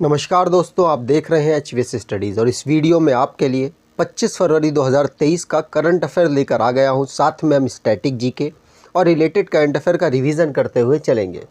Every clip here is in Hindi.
नमस्कार दोस्तों, आप देख रहे हैं HVS स्टडीज़ और इस वीडियो में आपके लिए 25 फरवरी 2023 का करंट अफेयर लेकर आ गया हूं। साथ में हम स्टैटिक जीके और रिलेटेड करंट अफेयर का रिवीजन करते हुए चलेंगे।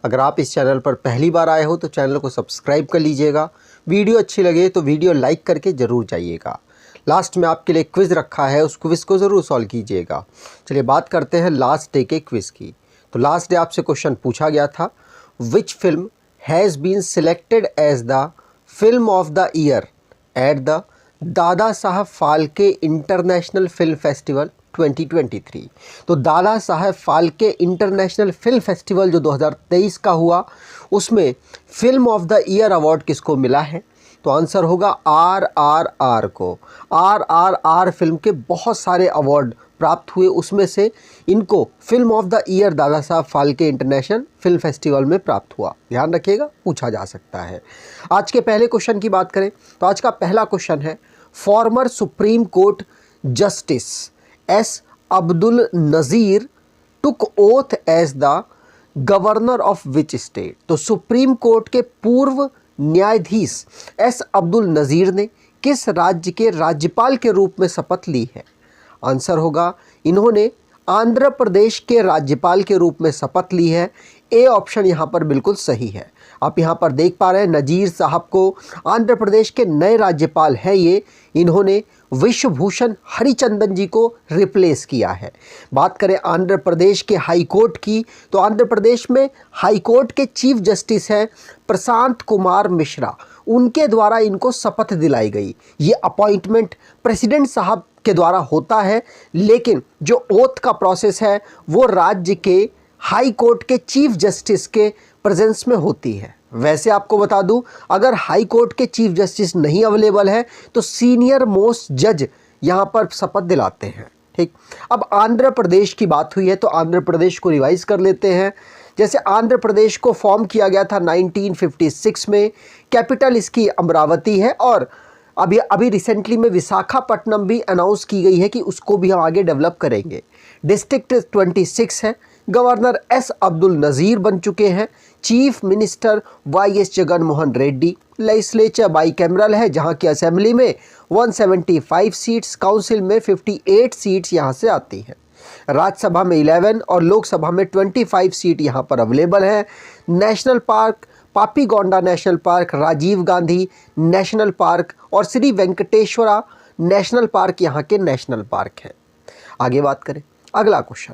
अगर आप इस चैनल पर पहली बार आए हो तो चैनल को सब्सक्राइब कर लीजिएगा। वीडियो अच्छी लगे तो वीडियो लाइक करके ज़रूर जाइएगा। लास्ट में आपके लिए क्विज़ रखा है, उस क्विज़ को ज़रूर सॉल्व कीजिएगा। चलिए बात करते हैं लास्ट डे के क्विज़ की। तो लास्ट डे आपसे क्वेश्चन पूछा गया था, which film has been selected as the film of the year at the Dada Saheb Phalke international film festival 2023। तो Dada Saheb Phalke international film festival जो 2023 का हुआ, उसमें film of the year award किसको मिला है? तो आंसर होगा RRR को। RRR फिल्म के बहुत सारे अवार्ड प्राप्त हुए, उसमें से इनको film of the year Dada Saheb Phalke international film festival में प्राप्त हुआ। ध्यान रखिएगा, पूछा जा सकता है। आज के पहले क्वेश्चन की बात करें तो आज का पहला क्वेश्चन है, former Supreme Court justice S Abdul Nazeer took oath as the governor of which state. तो सुप्रीम कोर्ट के पूर्व न्यायाधीश एस अब्दुल नज़ीर ने किस राज्य के राज्यपाल के रूप में शपथ ली है? आंसर होगा, इन्होंने आंध्र प्रदेश के राज्यपाल के रूप में शपथ ली है। ए ऑप्शन यहाँ पर बिल्कुल सही है। आप यहाँ पर देख पा रहे हैं, नज़ीर साहब को आंध्र प्रदेश के नए राज्यपाल हैं ये। इन्होंने विश्वभूषण हरिचंदन जी को रिप्लेस किया है। बात करें आंध्र प्रदेश के हाई कोर्ट की, तो आंध्र प्रदेश में हाई कोर्ट के चीफ जस्टिस हैं प्रशांत कुमार मिश्रा। उनके द्वारा इनको शपथ दिलाई गई। ये अपॉइंटमेंट प्रेसिडेंट साहब के द्वारा होता है, लेकिन जो ओथ का प्रोसेस है वो राज्य के हाई कोर्ट के चीफ जस्टिस के प्रेजेंस में होती है। वैसे आपको बता दूं, अगर हाई कोर्ट के चीफ जस्टिस नहीं अवेलेबल है तो सीनियर मोस्ट जज यहां पर शपथ दिलाते हैं। ठीक, अब आंध्र प्रदेश की बात हुई है तो आंध्र प्रदेश को रिवाइज कर लेते हैं। जैसे आंध्र प्रदेश को फॉर्म किया गया था 1956 में, कैपिटल इसकी अमरावती है और अभी रिसेंटली में विशाखापट्टनम भी अनाउंस की गई है कि उसको भी हम आगे डेवलप करेंगे। डिस्ट्रिक्ट 26 है, गवर्नर एस अब्दुल नज़ीर बन चुके हैं, chief minister YS Jagan Mohan Reddy, legislature bicameral है जहां की असेंबली में 175 सीट्स, काउंसिल में 58 सीट्स यहां से आती हैं, राज्यसभा में 11 और लोकसभा में 25 सीट यहां पर अवेलेबल है। National park Papikonda national park, Rajiv Gandhi national park और श्री वेंकटेश्वरा नेशनल पार्क यहाँ के नेशनल पार्क हैं। आगे बात करें, अगला question,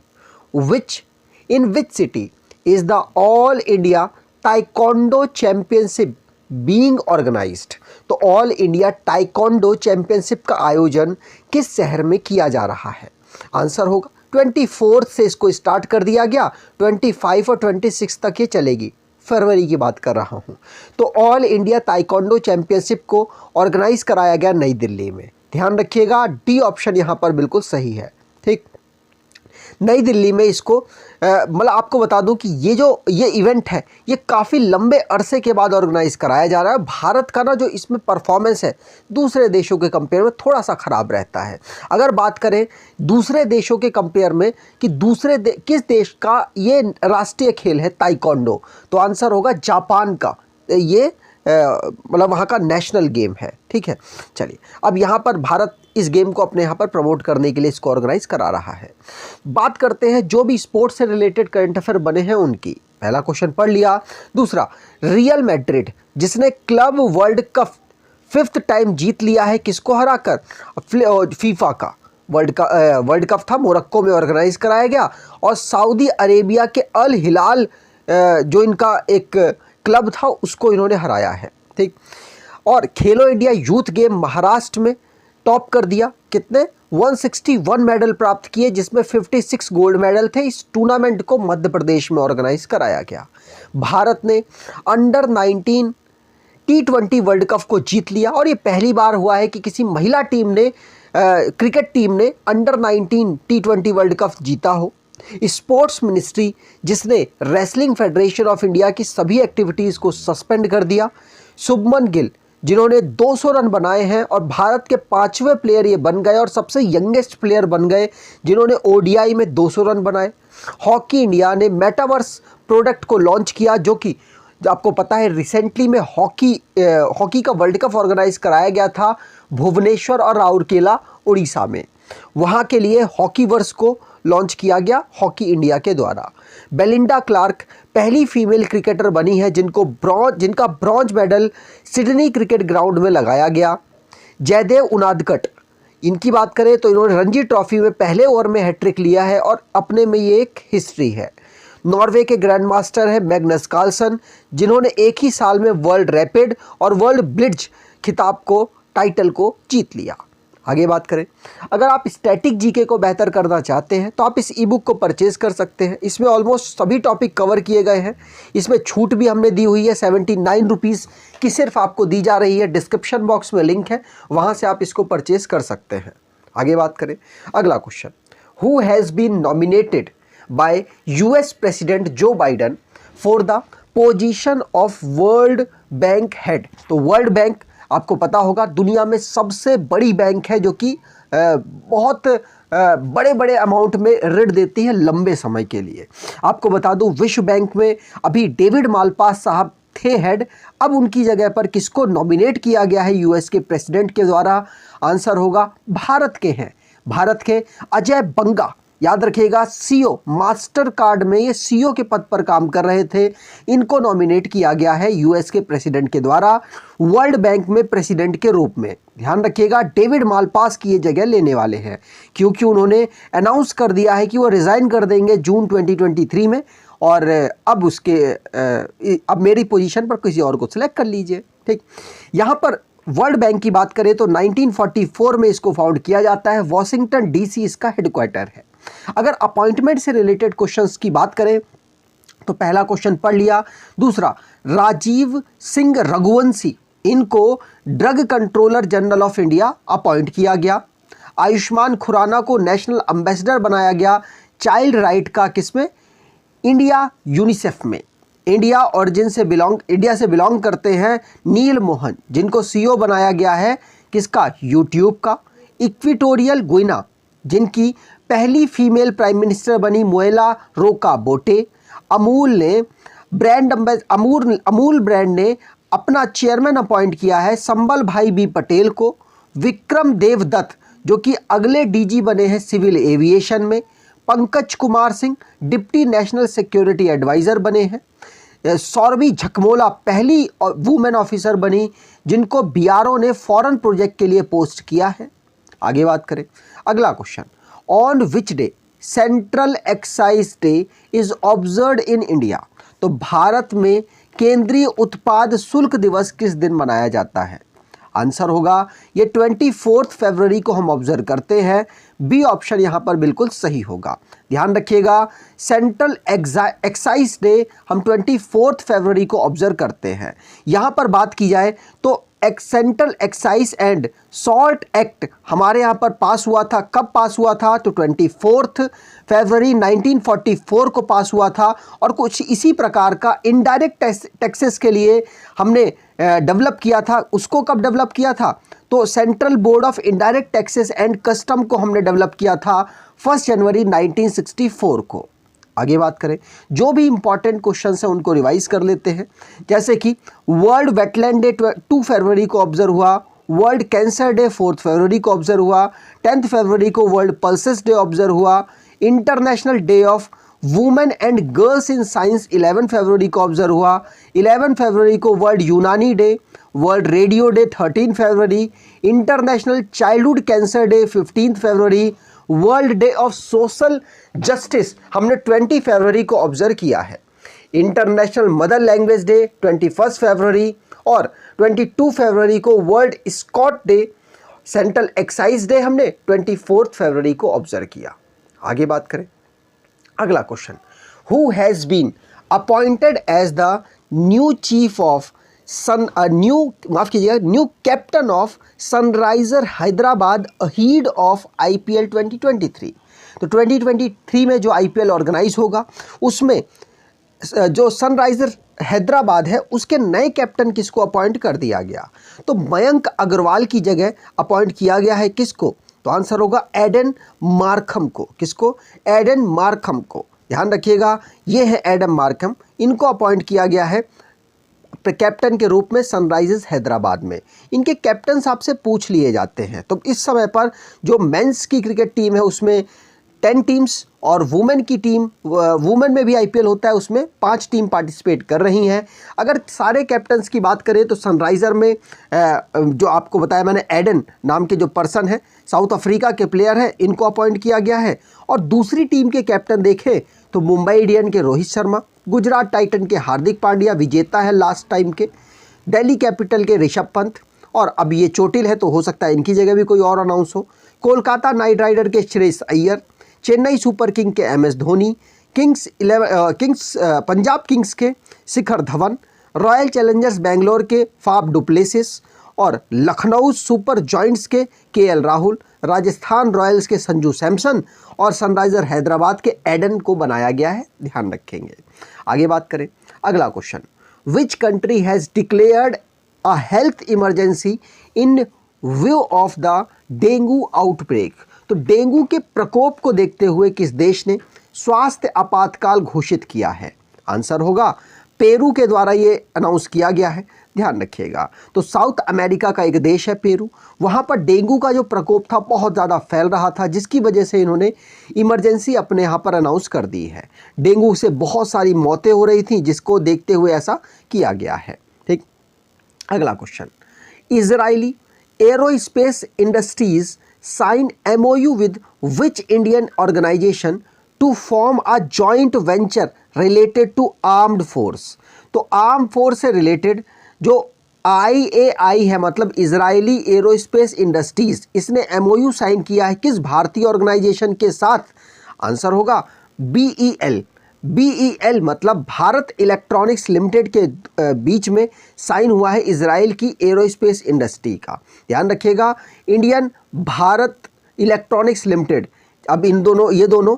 in which city is the all India taekwondo championship being organised. तो ऑल इंडिया ताइक्वांडो चैंपियनशिप का आयोजन किस शहर में किया जा रहा है? आंसर होगा 24 से इसको स्टार्ट कर दिया गया, 25 और 26 तक ये चलेगी। फरवरी की बात कर रहा हूँ। तो ऑल इंडिया ताइक्वांडो चैंपियनशिप को ऑर्गेनाइज कराया गया नई दिल्ली में। ध्यान रखिएगा, डी ऑप्शन यहाँ पर बिल्कुल सही है। ठीक, नई दिल्ली में इसको मतलब आपको बता दूं कि ये इवेंट है, ये काफ़ी लंबे अरसे के बाद ऑर्गेनाइज कराया जा रहा है। भारत का ना जो इसमें परफॉर्मेंस है दूसरे देशों के कंपेयर में थोड़ा सा ख़राब रहता है। अगर बात करें दूसरे देशों के कंपेयर में कि किस देश का ये राष्ट्रीय खेल है ताइक्वांडो, तो आंसर होगा जापान का। ये मतलब वहाँ का नेशनल गेम है। ठीक है, चलिए अब यहाँ पर भारत इस गेम को अपने यहाँ पर प्रमोट करने के लिए इसको ऑर्गेनाइज करा रहा है। बात करते हैं जो भी स्पोर्ट्स से रिलेटेड करंट अफेयर बने हैं उनकी। पहला क्वेश्चन पढ़ लिया। दूसरा, रियल मैड्रिड जिसने club world cup 5th time जीत लिया है, किसको हराकर? फीफा का वर्ल्ड कप था, मोरक्को में ऑर्गेनाइज कराया गया और सऊदी अरेबिया के अल हिलाल जो इनका एक क्लब था उसको इन्होंने हराया है। ठीक, और खेलो इंडिया यूथ गेम महाराष्ट्र में टॉप कर दिया। कितने? 161 मेडल प्राप्त किए, जिसमें 56 गोल्ड मेडल थे। इस टूर्नामेंट को मध्य प्रदेश में ऑर्गेनाइज कराया गया। भारत ने अंडर 19 T20 वर्ल्ड कप को जीत लिया और ये पहली बार हुआ है कि किसी महिला टीम ने क्रिकेट टीम ने अंडर 19 T20 वर्ल्ड कप जीता हो। स्पोर्ट्स मिनिस्ट्री जिसने रेसलिंग फेडरेशन ऑफ इंडिया की सभी एक्टिविटीज़ को सस्पेंड कर दिया। शुभमन गिल जिन्होंने 200 रन बनाए हैं और भारत के 5वें प्लेयर ये बन गए और सबसे यंगेस्ट प्लेयर बन गए जिन्होंने ODI में 200 रन बनाए। हॉकी इंडिया ने मेटावर्स प्रोडक्ट को लॉन्च किया जो कि जो आपको पता है रिसेंटली में हॉकी का वर्ल्ड कप ऑर्गेनाइज कराया गया था भुवनेश्वर और राउरकेला उड़ीसा में। वहाँ के लिए हॉकी वर्स को लॉन्च किया गया हॉकी इंडिया के द्वारा। बेलिंडा क्लार्क पहली फीमेल क्रिकेटर बनी है जिनका bronze medal Sydney cricket ground में लगाया गया। जयदेव उनादकट, इनकी बात करें तो इन्होंने रणजी ट्रॉफी में पहले ओवर में हैट्रिक लिया है और अपने में ये एक हिस्ट्री है। नॉर्वे के ग्रैंड मास्टर है मैग्नस कार्लसन, जिन्होंने एक ही साल में वर्ल्ड रैपिड और वर्ल्ड ब्लिट्ज टाइटल को जीत लिया। आगे बात करें, अगर आप स्टैटिक जीके को बेहतर करना चाहते हैं तो आप इस ई बुक को परचेज कर सकते हैं। इसमें ऑलमोस्ट सभी टॉपिक कवर किए गए हैं। इसमें छूट भी हमने दी हुई है 79 रुपीज़ की सिर्फ आपको दी जा रही है। डिस्क्रिप्शन बॉक्स में लिंक है, वहाँ से आप इसको परचेज कर सकते हैं। आगे बात करें, अगला question, who has been nominated by US president Joe Biden for the position of world bank head. तो वर्ल्ड बैंक आपको पता होगा दुनिया में सबसे बड़ी बैंक है जो कि बहुत बड़े बड़े अमाउंट में ऋण देती है लंबे समय के लिए। आपको बता दूं विश्व बैंक में अभी डेविड मालपास साहब थे हेड, अब उनकी जगह पर किसको नॉमिनेट किया गया है यूएस के प्रेसिडेंट के द्वारा? आंसर होगा भारत के हैं, भारत के अजय बंगा, याद रखिएगा सीईओ मास्टर कार्ड में ये सीईओ के पद पर काम कर रहे थे। इनको नॉमिनेट किया गया है यूएस के प्रेसिडेंट के द्वारा वर्ल्ड बैंक में प्रेसिडेंट के रूप में। ध्यान रखिएगा डेविड मालपास की ये जगह लेने वाले हैं क्योंकि उन्होंने अनाउंस कर दिया है कि वो रिज़ाइन कर देंगे जून 2023 में और अब मेरी पोजीशन पर किसी और को सिलेक्ट कर लीजिए। ठीक, यहाँ पर वर्ल्ड बैंक की बात करें तो 1944 में इसको फाउंड किया जाता है। वॉशिंगटन डीसी इसका हेडक्वार्टर है। अगर अपॉइंटमेंट से रिलेटेड क्वेश्चंस की बात करें तो पहला क्वेश्चन पढ़ लिया। दूसरा, राजीव सिंह रघुवंशी, इनको drug controller general of India appoint किया गया। आयुष्मान खुराना को नेशनल एम्बेसडर बनाया गया चाइल्ड राइट का, किसमें? इंडिया यूनिसेफ में। इंडिया से बिलोंग करते हैं नील मोहन, जिनको सीईओ बनाया गया है किसका? यूट्यूब का। इक्विटोरियल गुइना, जिनकी पहली फीमेल प्राइम मिनिस्टर बनी मोएला रोका बोटे। अमूल ब्रांड ने अपना चेयरमैन अपॉइंट किया है संबल भाई बी पटेल को। विक्रम देवदत्त जो कि अगले डीजी बने हैं सिविल एविएशन में। Pankaj Kumar Singh deputy national security adviser बने हैं। सौरभी झकमोला पहली वुमेन ऑफिसर बनी जिनको बीआरओ ने फॉरेन प्रोजेक्ट के लिए पोस्ट किया है। आगे बात करें, अगला question, on which day central excise day is observed in India. तो भारत में केंद्रीय उत्पाद शुल्क दिवस किस दिन मनाया जाता है? आंसर होगा ये 24 फरवरी को हम ऑब्जर्व करते हैं। बी ऑप्शन यहाँ पर बिल्कुल सही होगा। ध्यान रखिएगा सेंट्रल एक्साइज डे हम 24 फरवरी को ऑब्जर्व करते हैं। यहाँ पर बात की जाए तो central excise and salt act हमारे यहाँ पर पास हुआ था। कब पास हुआ था? तो 24 फरवरी 1944 को पास हुआ था। और कुछ इसी प्रकार का इनडायरेक्ट टैक्सेस के लिए हमने डेवलप किया था। उसको कब डेवलप किया था? तो central board of indirect taxes and custom को हमने डेवलप किया था 1 जनवरी 1964 को। आगे बात करें, जो भी इंपॉर्टेंट क्वेश्चन हैं उनको रिवाइज कर लेते हैं। जैसे कि वर्ल्ड वेटलैंड डे 2 फरवरी को ऑब्जर्व हुआ। वर्ल्ड कैंसर डे 4 फरवरी को ऑब्जर्व हुआ। 10 फरवरी को वर्ल्ड पल्सेस डे ऑब्जर्व हुआ। International day of women and girls in science 11 फरवरी को ऑब्जर्व हुआ। 11 फरवरी को world Unani day, world radio day 13 फरवरी, इंटरनेशनल चाइल्डहुड कैंसर डे 15 फरवरी, world day of social justice हमने 20 फरवरी को ऑब्जर्व किया है। इंटरनेशनल मदर लैंग्वेज डे 21 फरवरी और 22 फरवरी को world scout day, central excise day हमने 24 फरवरी को ऑब्जर्व किया। आगे बात करें, अगला question, who has been appointed as the new chief of new captain of Sunriser Hyderabad ahead of IPL 2023। तो 2023 में जो आईपीएल ऑर्गेनाइज होगा उसमें जो सनराइजर हैदराबाद है उसके नए कैप्टन किसको अपॉइंट कर दिया गया? तो मयंक अग्रवाल की जगह अपॉइंट किया गया है किसको? तो आंसर होगा एडन मार्कम को। किसको? एडन मार्कम को। ध्यान रखिएगा ये है एडम मार्कम, इनको अपॉइंट किया गया है कैप्टन के रूप में सनराइजर्स हैदराबाद में। इनके कैप्टन आपसे पूछ लिए जाते हैं। तो इस समय पर जो मेंस की क्रिकेट टीम है उसमें 10 टीम्स और वुमेन की टीम, वुमेन में भी आईपीएल होता है, उसमें 5 टीम पार्टिसिपेट कर रही हैं। अगर सारे कैप्टन्स की बात करें तो सनराइज़र में जो आपको बताया मैंने, एडन नाम के जो पर्सन है, साउथ अफ्रीका के प्लेयर हैं, इनको अपॉइंट किया गया है। और दूसरी टीम के कैप्टन देखें तो मुंबई इंडियन के रोहित शर्मा, गुजरात टाइटन के हार्दिक पांड्या, विजेता है लास्ट टाइम के, दिल्ली कैपिटल के ऋषभ पंत, और अब ये चोटिल है तो हो सकता है इनकी जगह भी कोई और अनाउंस हो, कोलकाता नाइट राइडर के श्रेयस अय्यर, चेन्नई सुपर किंग के एमएस धोनी, पंजाब किंग्स के शिखर धवन, रॉयल चैलेंजर्स बेंगलोर के फाफ डुप्लेसिस और लखनऊ सुपर जॉइंट्स के केएल राहुल, राजस्थान रॉयल्स के संजू सैमसन और सनराइजर हैदराबाद के एडन को बनाया गया है, ध्यान रखेंगे। आगे बात करें, अगला question, which country has declared a health emergency in view of the dengue outbreak. तो डेंगू के प्रकोप को देखते हुए किस देश ने स्वास्थ्य आपातकाल घोषित किया है? आंसर होगा पेरू के द्वारा ये अनाउंस किया गया है, ध्यान रखिएगा। तो साउथ अमेरिका का एक देश है पेरू, वहाँ पर डेंगू का जो प्रकोप था बहुत ज़्यादा फैल रहा था, जिसकी वजह से इन्होंने इमरजेंसी अपने यहाँ पर अनाउंस कर दी है। डेंगू से बहुत सारी मौतें हो रही थी, जिसको देखते हुए ऐसा किया गया है। ठीक, अगला question, Israeli aerospace industries sign MOU with which Indian organization to form a joint venture related to armed force। तो आर्म फोर्स से रिलेटेड जो IAI है, मतलब इजरायली एरोस्पेस इंडस्ट्रीज, इसने MOU साइन किया है किस भारतीय ऑर्गेनाइजेशन के साथ? आंसर होगा BEL मतलब भारत इलेक्ट्रॉनिक्स लिमिटेड के बीच में साइन हुआ है इजराइल की एरोस्पेस इंडस्ट्री का। ध्यान रखिएगा, इंडियन भारत इलेक्ट्रॉनिक्स लिमिटेड, अब ये दोनों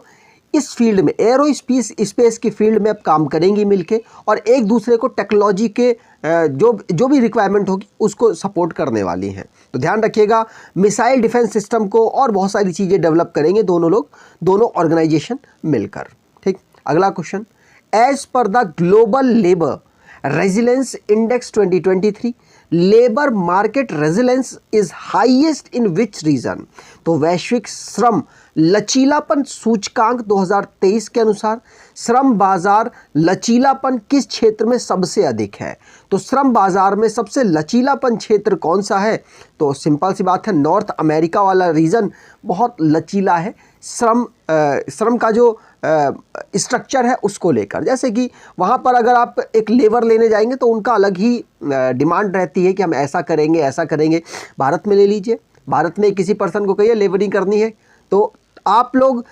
इस फील्ड में, एरोस्पेस की फील्ड में अब काम करेंगी मिलके, और एक दूसरे को टेक्नोलॉजी के जो भी रिक्वायरमेंट होगी उसको सपोर्ट करने वाली हैं। तो ध्यान रखिएगा, मिसाइल डिफेंस सिस्टम को और बहुत सारी चीज़ें डेवलप करेंगे दोनों ऑर्गेनाइजेशन मिलकर। ठीक, अगला question, as per the global labour resilience index 2023 labour market resilience is highest in which region. तो वैश्विक श्रम लचीलापन सूचकांक 2023 के अनुसार श्रम बाजार लचीलापन किस क्षेत्र में सबसे अधिक है? तो श्रम बाजार में सबसे लचीलापन क्षेत्र कौन सा है? तो सिंपल सी बात है, नॉर्थ अमेरिका वाला रीजन बहुत लचीला है श्रम का जो स्ट्रक्चर है उसको लेकर। जैसे कि वहाँ पर अगर आप एक लेबर लेने जाएंगे तो उनका अलग ही डिमांड रहती है कि हम ऐसा करेंगे। भारत में ले लीजिए, भारत में किसी पर्सन को कहिए लेबरिंग करनी है तो आप लोग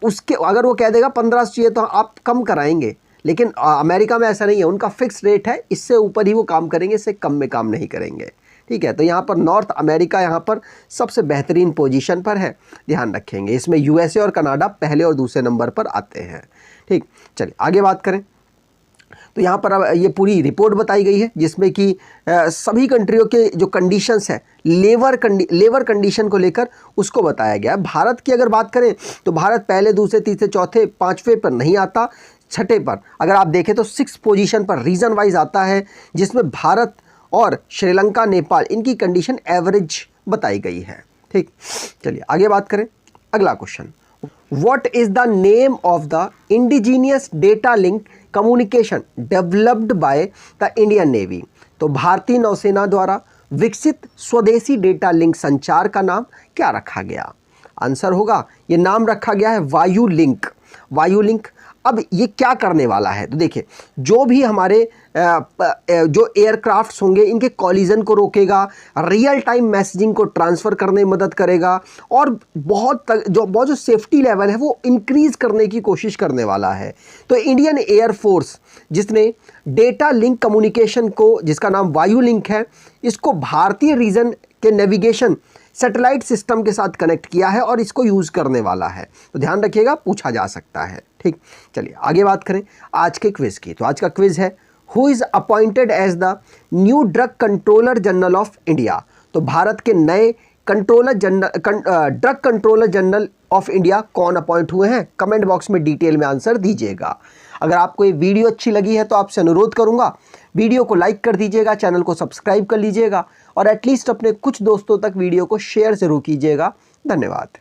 उसके, अगर वो कह देगा 1500 चाहिए तो आप कम कराएंगे, लेकिन अमेरिका में ऐसा नहीं है, उनका फिक्स रेट है, इससे ऊपर ही वो काम करेंगे, इससे कम में काम नहीं करेंगे। ठीक है, तो यहाँ पर नॉर्थ अमेरिका यहाँ पर सबसे बेहतरीन पोजीशन पर है, ध्यान रखेंगे। इसमें यूएसए और कनाडा पहले और दूसरे नंबर पर आते हैं। ठीक, चलिए आगे बात करें। तो यहाँ पर अब ये पूरी रिपोर्ट बताई गई है जिसमें कि सभी कंट्रियों के जो कंडीशंस है लेबर कंडीशन को लेकर उसको बताया गया है। भारत की अगर बात करें तो भारत पहले, दूसरे, तीसरे, चौथे, पाँचवें पर नहीं आता, छठे पर अगर आप देखें तो 6 पोजीशन पर रीजन वाइज आता है, जिसमें भारत और श्रीलंका, नेपाल, इनकी कंडीशन एवरेज बताई गई है। ठीक, चलिए आगे बात करें। अगला question, what is the name of the indigenous data link communication developed by the Indian navy. तो भारतीय नौसेना द्वारा विकसित स्वदेशी डेटा लिंक संचार का नाम क्या रखा गया? आंसर होगा, ये नाम रखा गया है वायु लिंक। अब ये क्या करने वाला है? तो देखिए, जो भी हमारे जो एयरक्राफ्ट्स होंगे इनके कॉलिजन को रोकेगा, रियल टाइम मैसेजिंग को ट्रांसफ़र करने में मदद करेगा, और जो सेफ्टी लेवल है वो इंक्रीज़ करने की कोशिश करने वाला है। तो इंडियन एयरफोर्स जिसने डेटा लिंक कम्युनिकेशन को, जिसका नाम वायु लिंक है, इसको भारतीय रीजन के नेविगेशन सैटेलाइट सिस्टम के साथ कनेक्ट किया है और इसको यूज़ करने वाला है। तो ध्यान रखिएगा, पूछा जा सकता है। ठीक, चलिए आगे बात करें आज के क्विज़ की। तो आज का क्विज़ है, who is appointed as the new drug controller general of India. तो भारत के नए drug controller general of India कौन अपॉइंट हुए हैं? कमेंट बॉक्स में डिटेल में आंसर दीजिएगा। अगर आपको ये वीडियो अच्छी लगी है तो आपसे अनुरोध करूंगा वीडियो को लाइक कर दीजिएगा, चैनल को सब्सक्राइब कर लीजिएगा और एटलीस्ट अपने कुछ दोस्तों तक वीडियो को शेयर ज़रूर कीजिएगा। धन्यवाद।